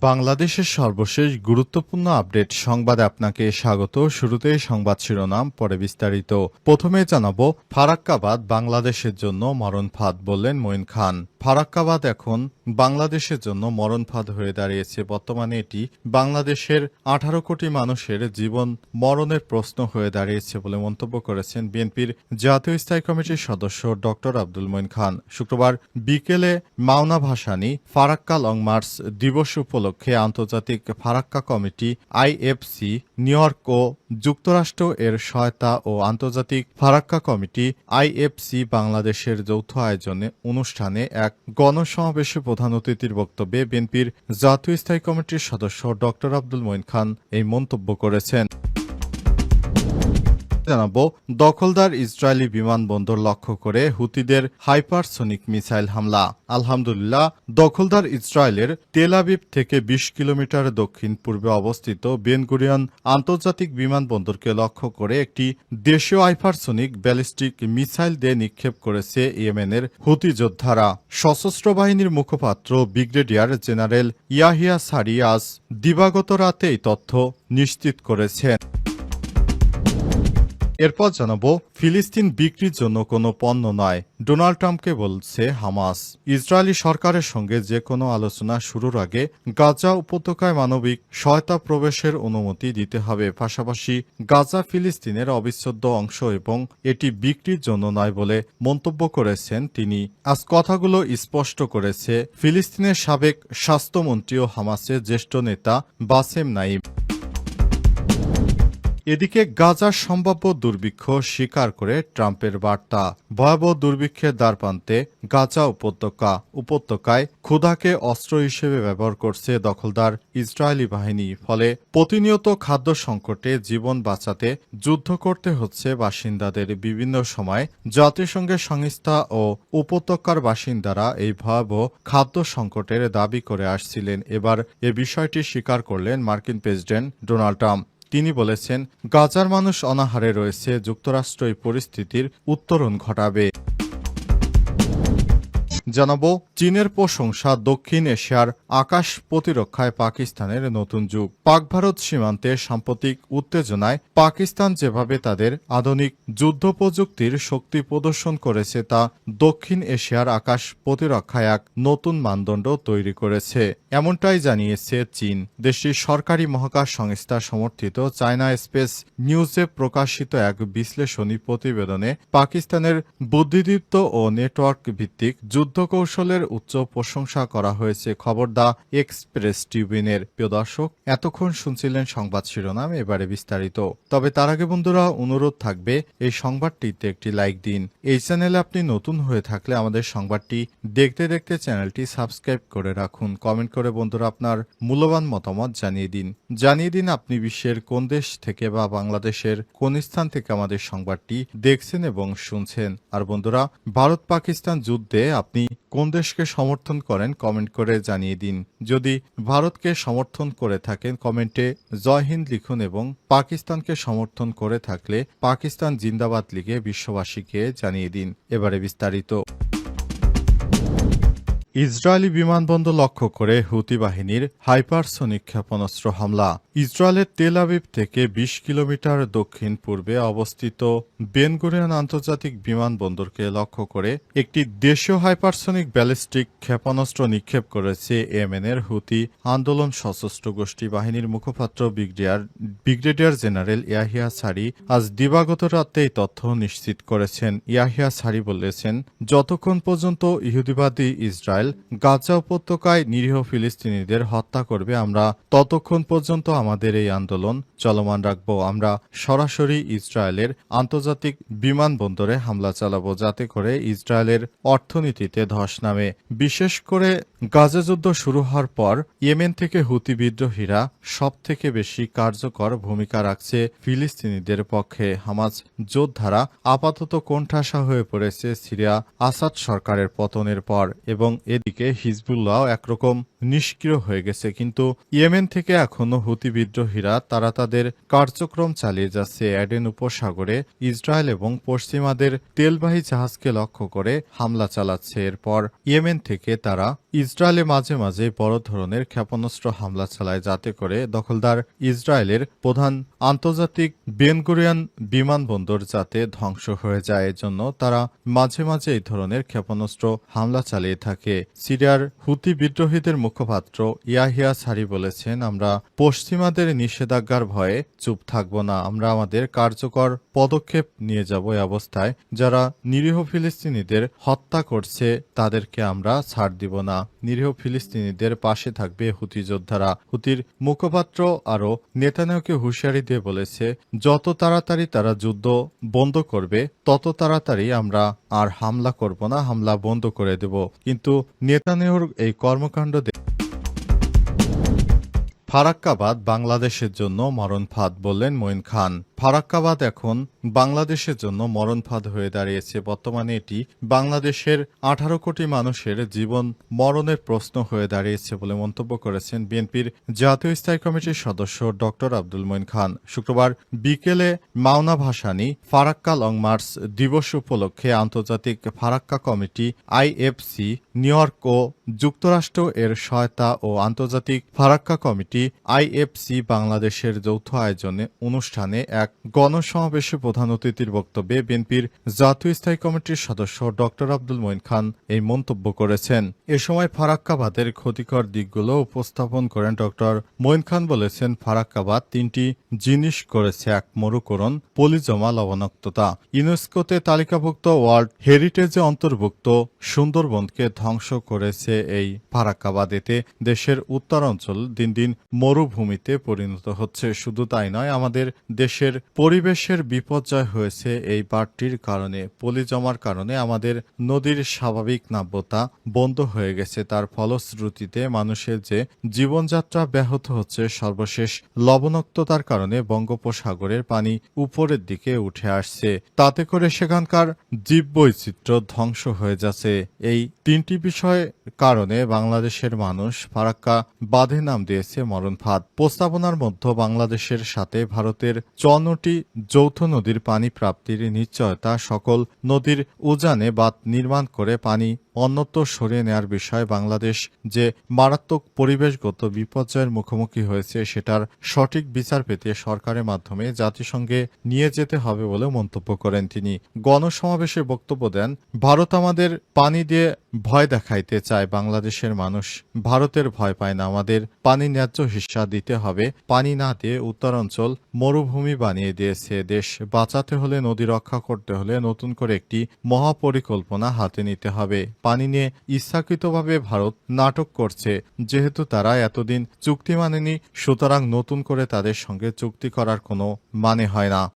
বাংলাদেশের সর্বশেষ গুরুত্বপূর্ণ আপডেট সংবাদে আপনাকে স্বাগত। শুরুতেই সংবাদ শিরোনাম, পরে বিস্তারিত। প্রথমে জানাবো, ফারাক্কাবাদ বাংলাদেশের জন্য মরণ ফাঁদ, বললেন মঈন খান। ফারাক্কাবাদ এখন বাংলাদেশের জন্য মরণ ফাঁদ হয়ে দাঁড়িয়েছে। বর্তমানে এটি বাংলাদেশের 18 কোটি মানুষের জীবন মরণের প্রশ্ন হয়ে দাঁড়িয়েছে বলে মন্তব্য করেছেন বিএনপির জাতীয় স্থায়ী কমিটির সদস্য ডক্টর আব্দুল মঈন খান। শুক্রবার বিকেলে মাওনা ভাসানী ফারাক্কা লং মার্চ দিবস উপলক্ষে আন্তর্জাতিক Farakka committee IFC, New York ও যুক্তরাষ্ট্র এর সহায়তা ও আন্তর্জাতিক ফারাক্কা কমিটি আইএফসি বাংলাদেশের যৌথ আয়োজনে অনুষ্ঠানে এক গণসমাবেশে প্রধান অতিথির বক্তব্যে বিএনপির জাতীয় স্থায়ী কমিটির সদস্য ডক্টর আব্দুল মঈন খান এই মন্তব্য করেছেন। জানাবো, দখলদার ইসরায়েলি বিমানবন্দর লক্ষ্য করে হুতিদের হাইপারসোনিক মিসাইল হামলা। আলহামদুলিল্লাহ, দখলদার ইসরায়েলের তেল আবিব থেকে 20 কিলোমিটার দক্ষিণ পূর্বে অবস্থিত বেন গুরিয়ন আন্তর্জাতিক বিমানবন্দরকে লক্ষ্য করে একটি দেশীয় হাইপারসোনিক ব্যালিস্টিক মিসাইল দিয়ে নিক্ষেপ করেছে ইয়েমেনের হুতি যোদ্ধারা। সশস্ত্র বাহিনীর মুখপাত্র ব্রিগেডিয়ার জেনারেল ইয়াহিয়া সারি আজ দিবাগত রাতে এই তথ্য নিশ্চিত করেছেন। এরপর জানাবো, ফিলিস্তিন বিক্রির জন্য কোনো পণ্য নয়, ডোনাল্ড ট্রাম্পকে বলছে হামাস। ইসরায়েলি সরকারের সঙ্গে যে কোনো আলোচনা শুরুর আগে গাজা উপত্যকায় মানবিক সহায়তা প্রবেশের অনুমতি দিতে হবে। পাশাপাশি গাজা ফিলিস্তিনের অবিচ্ছেদ্য অংশ এবং এটি বিক্রির জন্য নয় বলে মন্তব্য করেছেন তিনি। আজ কথাগুলো স্পষ্ট করেছে ফিলিস্তিনের সাবেক স্বাস্থ্যমন্ত্রী ও হামাসের জ্যেষ্ঠ নেতা বাসেম নাইম। এদিকে গাজার সম্ভাব্য দুর্ভিক্ষ স্বীকার করে ট্রাম্পের বার্তা। ভয়াবহ দুর্ভিক্ষের দ্বারপ্রান্তে গাজা উপত্যকায় ক্ষুধাকে অস্ত্র হিসেবে ব্যবহার করছে দখলদার ইসরায়েলি বাহিনী। ফলে প্রতিনিয়ত খাদ্য সংকটে জীবন বাঁচাতে যুদ্ধ করতে হচ্ছে বাসিন্দাদের। বিভিন্ন সময় জাতিসংঘের সংস্থা ও উপত্যকার বাসিন্দারা এই ভয়াবহ খাদ্য সংকটের দাবি করে আসছিলেন। এবার এ বিষয়টি স্বীকার করলেন মার্কিন প্রেসিডেন্ট ডোনাল্ড ট্রাম্প। তিনি বলেছেন, গাজার মানুষ অনাহারে রয়েছে, যুক্তরাষ্ট্র এই পরিস্থিতির উত্তরণ ঘটাবে। জানাবো, চীনের প্রশংসা, দক্ষিণ এশিয়ার আকাশ প্রতিরক্ষায় পাকিস্তানের নতুন যুগ। পাক ভারত সীমান্তে সাম্প্রতিক উত্তেজনায় পাকিস্তান যেভাবে তাদের আধুনিক যুদ্ধ প্রযুক্তির শক্তি প্রদর্শন করেছে তা দক্ষিণ এশিয়ার আকাশ প্রতিরক্ষায় এক নতুন মানদণ্ড তৈরি করেছে। এমনটাই জানিয়েছে চীন। দেশটির সরকারি মহাকাশ সংস্থা সমর্থিত চায়না স্পেস নিউজে প্রকাশিত এক বিশ্লেষণী প্রতিবেদনে পাকিস্তানের বুদ্ধিদীপ্ত ও নেটওয়ার্ক ভিত্তিক যুদ্ধ কৌশলের উচ্চ প্রশংসা করা হয়েছে। খবর দা এক্সপ্রেস ট্রিবিউনের। প্রিয় দর্শক, এতক্ষণ শুনছিলেন সংবাদ শিরোনাম, এবারে বিস্তারিত। তবে তার আগে বন্ধুরা, অনুরোধ থাকবে এই সংবাদটিতে একটি লাইক দিন। এই চ্যানেলে আপনি নতুন হয়ে থাকলে আমাদের সংবাদটি দেখতে দেখতে চ্যানেলটি সাবস্ক্রাইব করে রাখুন। কমেন্ট করে বন্ধুরা আপনার মূল্যবান মতামত জানিয়ে দিন আপনি বিশ্বের কোন দেশ থেকে বা বাংলাদেশের কোন স্থান থেকে আমাদের সংবাদটি দেখছেন এবং শুনছেন। আর বন্ধুরা, ভারত পাকিস্তান যুদ্ধে আপনি কোন দেশকে সমর্থন করেন কমেন্ট করে জানিয়ে দিন। যদি ভারতকে সমর্থন করে থাকেন কমেন্টে জয় হিন্দ লিখুন এবং পাকিস্তানকে সমর্থন করে থাকলে পাকিস্তান জিন্দাবাদ লিখে বিশ্ববাসীকে জানিয়ে দিন। এবারে বিস্তারিত। ইসরায়েলি বিমানবন্দর লক্ষ্য করে হুতি বাহিনীর হাইপারসোনিক ক্ষেপণাস্ত্র হামলা। ইসরায়েলের তেল আবিব থেকে 20 কিলোমিটার দক্ষিণ পূর্বে অবস্থিত বেন গুরিয়ন আন্তর্জাতিক বিমানবন্দরকে লক্ষ্য করে একটি দেশীয় হাইপারসোনিক ব্যালিস্টিক ক্ষেপণাস্ত্র নিক্ষেপ করেছে ইয়েমেনের হুতি আন্দোলন সশস্ত্র গোষ্ঠী বাহিনীর মুখপাত্র ব্রিগেডিয়ার জেনারেল ইয়াহিয়া সারি আজ দিবাগত রাতে এই তথ্য নিশ্চিত করেছেন। ইয়াহিয়া সারি বলেছেন, যতক্ষণ পর্যন্ত ইহুদিবাদী ইসরায়েল গাজা উপত্যকায় নিরীহ ফিলিস্তিনিদের হত্যা করবে, আমরা ততক্ষণ পর্যন্ত আমাদের এই আন্দোলন চলমান রাখব। আমরা সরাসরি ইসরায়েলের আন্তর্জাতিক বিমানবন্দরে হামলা চালাবো, যাতে করে ইসরায়েলের অর্থনীতিতে ধস নামে। বিশেষ করে গাজা যুদ্ধ শুরু হওয়ার পর ইয়েমেন থেকে হুতি বিদ্রোহীরা সবথেকে বেশি কার্যকর ভূমিকা রাখছে ফিলিস্তিনিদের পক্ষে। হামাস যোদ্ধারা আপাতত কোণঠাসা হয়ে পড়েছে সিরিয়া আসাদ সরকারের পতনের পর এবং এদিকে হিজবুল্লাহ একরকম নিষ্ক্রিয় হয়ে গেছে, কিন্তু ইয়েমেন থেকে এখনো হুতি বিদ্রোহীরা তারা তাদের কার্যক্রম চালিয়ে যাচ্ছে। অ্যাডেন উপসাগরে ইসরায়েল এবং পশ্চিমাদের তেলবাহী জাহাজকে লক্ষ্য করে হামলা চালাচ্ছে। এরপর ইয়েমেন থেকে তারা ইসরায়েলে মাঝে মাঝে বড় ধরনের ক্ষেপণাস্ত্র হামলা চালায়, যাতে করে দখলদার ইসরায়েলের প্রধান আন্তর্জাতিক বেন গুরিয়ন বিমানবন্দর যাতে ধ্বংস হয়ে যায়। এজন্য তারা মাঝে মাঝে এই ধরনের ক্ষেপণাস্ত্র হামলা চালিয়ে থাকে। সিরিয়ার হুতি বিদ্রোহীদের মুখপাত্র ইয়াহিয়া সারি বলেছেন, আমরা পশ্চিমাদের নিষেধাজ্ঞার ভয়ে চুপ থাকব না, আমরা আমাদের কার্যকর পদক্ষেপ নিয়ে যাব। এই অবস্থায় যারা নিরীহ ফিলিস্তিনিদের হত্যা করছে তাদেরকে আমরা ছাড় দিব না। নিরীহ ফিলিস্তিনিদের পাশে থাকবে হুতি যোদ্ধারা। হুতির মুখপাত্র আরও নেতানিয়াহুকে হুঁশিয়ারি দিয়ে বলেছে, যত তাড়াতাড়ি তারা যুদ্ধ বন্ধ করবে তত তাড়াতাড়ি আমরা আর হামলা করব না, হামলা বন্ধ করে দেব। কিন্তু নেতানিয়াহুর এই কর্মকাণ্ড ফারাক্কাবাদ বাংলাদেশের জন্য মরণফাঁদ, বললেন মঈন খান। ফারাক্কাবাদ এখন বাংলাদেশের জন্য মরণফাঁদ হয়ে দাঁড়িয়েছে। বর্তমানে এটি বাংলাদেশের 18 কোটি মানুষের জীবন মরণের প্রশ্ন হয়ে দাঁড়িয়েছে বলে মন্তব্য করেছেন বিএনপির জাতীয় স্থায়ী কমিটির সদস্য ডক্টর আব্দুল মঈন খান। শুক্রবার বিকেলে মাওনা ভাসানী ফারাক্কা লং মার্চ দিবস উপলক্ষে আন্তর্জাতিক Farakka committee IFC, New York ও যুক্তরাষ্ট্র এর সহায়তা ও আন্তর্জাতিক ফারাক্কা কমিটি আইএফসি বাংলাদেশের যৌথ আয়োজনে অনুষ্ঠানে এক গণসমাবেশে প্রধান অতিথির বক্তব্যে বিএনপির জাতীয় স্থায়ী কমিটির সদস্য ডক্টর আব্দুল মঈন খান এই মন্তব্য করেছেন। এ সময় ফারাক্কাবাদের ক্ষতিকর দিকগুলো উপস্থাপন করেন ডক্টর মঈন খান। বলেছেন, ফারাক্কাবাদ 3টি জিনিস করেছে। এক, মরুকরণ, পলিজমা, লবণাক্ততা। ইউনেস্কোতে তালিকাভুক্ত ওয়ার্ল্ড হেরিটেজে অন্তর্ভুক্ত সুন্দরবনকে ধ্বংস করেছে এই ফারাক্কাবাদ। এতে দেশের উত্তরাঞ্চল দিন দিন মরুভূমিতে পরিণত হচ্ছে। শুধু তাই নয়, আমাদের দেশের পরিবেশের বিপর্যয় হয়েছে এই বাঁধটির কারণে। পলি জমার কারণে আমাদের নদীর স্বাভাবিক নাব্যতা বন্ধ হয়ে গেছে। তার ফলশ্রুতিতে মানুষের যে জীবনযাত্রা ব্যাহত হচ্ছে। সর্বশেষ লবণাক্ততার কারণে বঙ্গোপসাগরের পানি উপরের দিকে উঠে আসছে। তাতে করে সেখানকার জীববৈচিত্র্য ধ্বংস হয়ে যাচ্ছে। এই 3টি বিষয় কারণে বাংলাদেশের মানুষ ফারাক্কা বাঁধে নাম দিয়েছে মরণফাঁদ। প্রস্তাবনার মধ্যে বাংলাদেশের সাথে ভারতের 54টি যৌথ নদীর পানি প্রাপ্তির নিশ্চয়তা, সকল নদীর উজানে বাঁধ নির্মাণ করে পানি অন্যত্র সরিয়ে নেয়ার বিষয়, বাংলাদেশ যে মারাত্মক পরিবেশগত বিপর্যয়ের মুখোমুখি হয়েছে সেটার সঠিক বিচার পেতে সরকারের মাধ্যমে জাতিসংঘে নিয়ে যেতে হবে বলে মন্তব্য করেন তিনি। গণসমাবেশে বক্তব্য দেন, ভারত আমাদের পানি দিয়ে ভয় দেখাইতে চায়। বাংলাদেশের মানুষ ভারতের ভয় পায় না। আমাদের পানি ন্যায্য হিস্সা দিতে হবে। পানি না দিয়ে উত্তরাঞ্চল মরুভূমি বানিয়ে দিয়েছে। দেশ বাঁচাতে হলে, নদী রক্ষা করতে হলে নতুন করে একটি মহাপরিকল্পনা হাতে নিতে হবে। পানি নিয়ে ইচ্ছাকৃতভাবে ভারত নাটক করছে। যেহেতু তারা এতদিন চুক্তি মানেনি, সুতরাং নতুন করে তাদের সঙ্গে চুক্তি করার কোনো মানে হয় না।